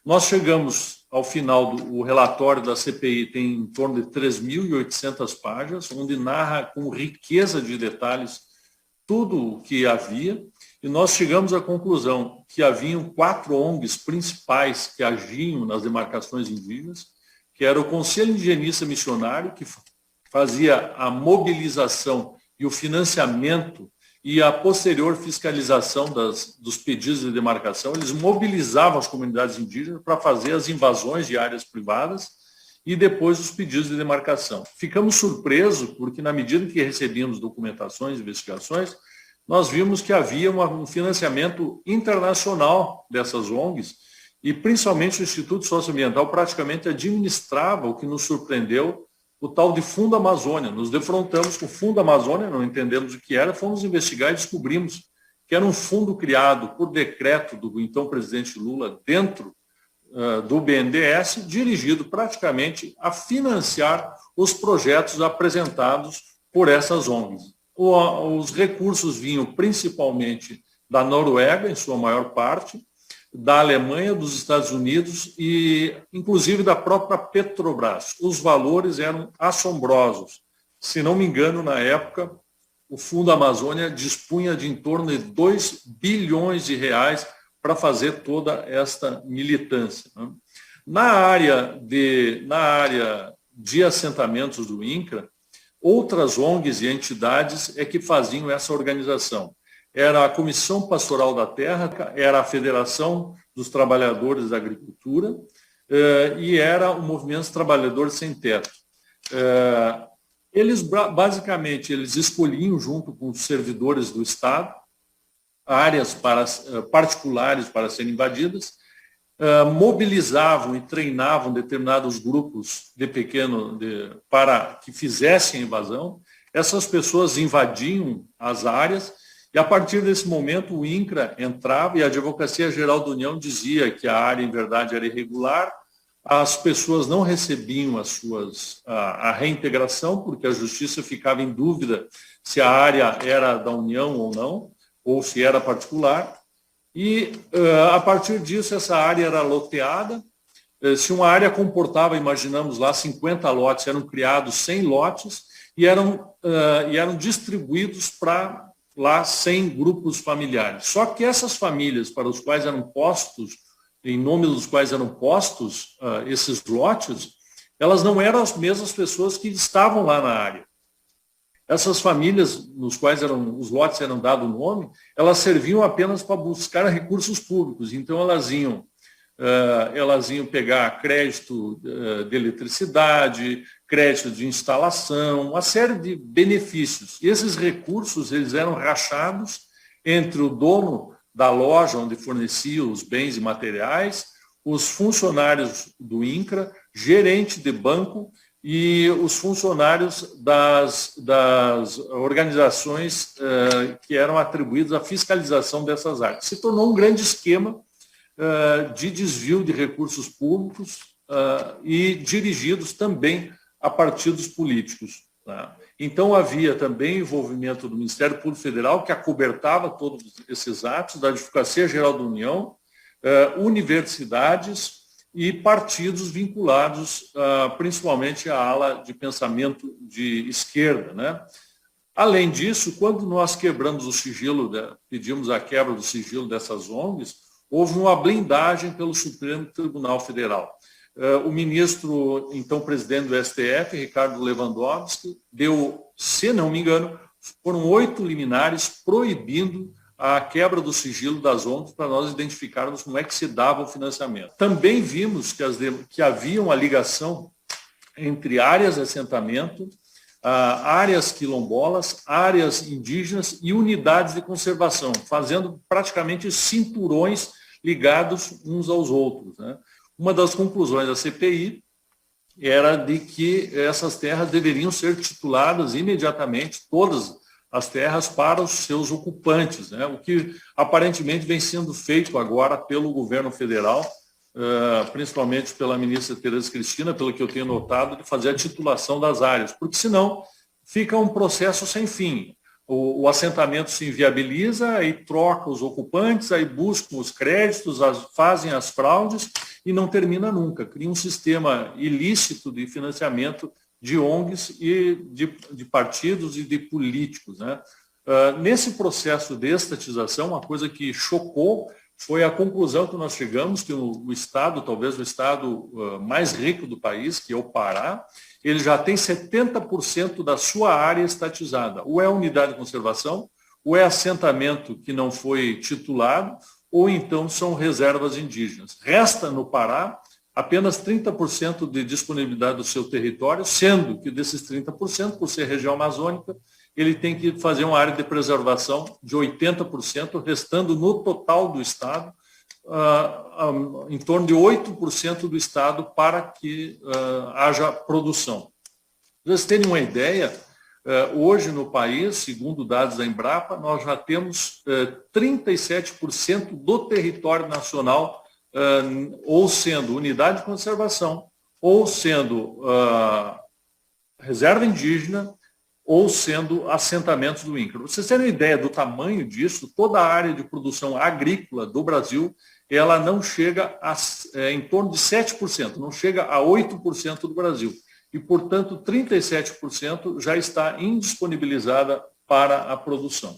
Nós chegamos ao final do relatório da CPI, tem em torno de 3.800 páginas, onde narra com riqueza de detalhes tudo o que havia, e nós chegamos à conclusão que haviam 4 ONGs principais que agiam nas demarcações indígenas, que era o Conselho Indigenista Missionário, que fazia a mobilização e o financiamento e a posterior fiscalização dos pedidos de demarcação. Eles mobilizavam as comunidades indígenas para fazer as invasões de áreas privadas e depois os pedidos de demarcação. Ficamos surpresos porque, na medida que recebíamos documentações, investigações, nós vimos que havia um financiamento internacional dessas ONGs e, principalmente, o Instituto Socioambiental praticamente administrava, o que nos surpreendeu, o tal de Fundo Amazônia. Nos defrontamos com o Fundo Amazônia, não entendemos o que era, fomos investigar e descobrimos que era um fundo criado por decreto do então presidente Lula dentro do BNDES, dirigido praticamente a financiar os projetos apresentados por essas ONGs. Os recursos vinham principalmente da Noruega, em sua maior parte, da Alemanha, dos Estados Unidos e, inclusive, da própria Petrobras. Os valores eram assombrosos. Se não me engano, na época, o Fundo Amazônia dispunha de em torno de 2 bilhões de reais para fazer toda esta militância. Na área de assentamentos do INCRA, outras ONGs e entidades é que faziam essa organização. Era a Comissão Pastoral da Terra, era a Federação dos Trabalhadores da Agricultura e era o Movimento dos Trabalhadores Sem Teto. Eles, basicamente, eles escolhiam, junto com os servidores do Estado, áreas particulares para serem invadidas, mobilizavam e treinavam determinados grupos para que fizessem a invasão. Essas pessoas invadiam as áreas e, a partir desse momento, o INCRA entrava e a Advocacia Geral da União dizia que a área, em verdade, era irregular, as pessoas não recebiam a reintegração, porque a Justiça ficava em dúvida se a área era da União ou não, ou se era particular. E, a partir disso, essa área era loteada. Se uma área comportava, imaginamos lá, 50 lotes, eram criados 100 lotes e eram distribuídos para lá 100 grupos familiares. Só que essas famílias para os quais eram postos, em nome dos quais eram postos esses lotes, elas não eram as mesmas pessoas que estavam lá na área. Essas famílias, nos quais os lotes eram dados o nome, elas serviam apenas para buscar recursos públicos. Então, elas iam pegar crédito de eletricidade, crédito de instalação, uma série de benefícios. E esses recursos eles eram rachados entre o dono da loja onde fornecia os bens e materiais, os funcionários do INCRA, gerente de banco e os funcionários das organizações que eram atribuídos à fiscalização dessas áreas. Se tornou um grande esquema de desvio de recursos públicos e dirigidos também a partidos políticos. Tá? Então, havia também envolvimento do Ministério Público Federal, que acobertava todos esses atos, da Advocacia Geral da União, universidades e partidos vinculados principalmente à ala de pensamento de esquerda. Né? Além disso, quando nós quebramos o sigilo, pedimos a quebra do sigilo dessas ONGs, houve uma blindagem pelo Supremo Tribunal Federal. O ministro, então presidente do STF, Ricardo Lewandowski, deu, se não me engano, foram 8 liminares proibindo a quebra do sigilo das ONGs para nós identificarmos como é que se dava o financiamento. Também vimos que havia uma ligação entre áreas de assentamento, áreas quilombolas, áreas indígenas e unidades de conservação, fazendo praticamente cinturões ligados uns aos outros. Né? Uma das conclusões da CPI era de que essas terras deveriam ser tituladas imediatamente, todas as terras, para os seus ocupantes, né? O que aparentemente vem sendo feito agora pelo governo federal, principalmente pela ministra Tereza Cristina, pelo que eu tenho notado, de fazer a titulação das áreas, porque senão fica um processo sem fim. o assentamento se inviabiliza, aí troca os ocupantes, aí buscam os créditos, fazem as fraudes e não termina nunca. Cria um sistema ilícito de financiamento de ONGs e de partidos e de políticos, né? Nesse processo de estatização, uma coisa que chocou foi a conclusão que nós chegamos, que o Estado, talvez o Estado mais rico do país, que é o Pará, ele já tem 70% da sua área estatizada. Ou é unidade de conservação, ou é assentamento que não foi titulado, ou então são reservas indígenas. Resta no Pará apenas 30% de disponibilidade do seu território, sendo que desses 30%, por ser região amazônica, ele tem que fazer uma área de preservação de 80%, restando no total do Estado, em torno de 8% do Estado para que haja produção. Para vocês terem uma ideia, hoje no país, segundo dados da Embrapa, nós já temos 37% do território nacional ou sendo unidade de conservação, ou sendo reserva indígena, ou sendo assentamentos do INCRA. Para vocês terem uma ideia do tamanho disso, toda a área de produção agrícola do Brasil, ela não chega em torno de 7%, não chega a 8% do Brasil. E, portanto, 37% já está indisponibilizada para a produção.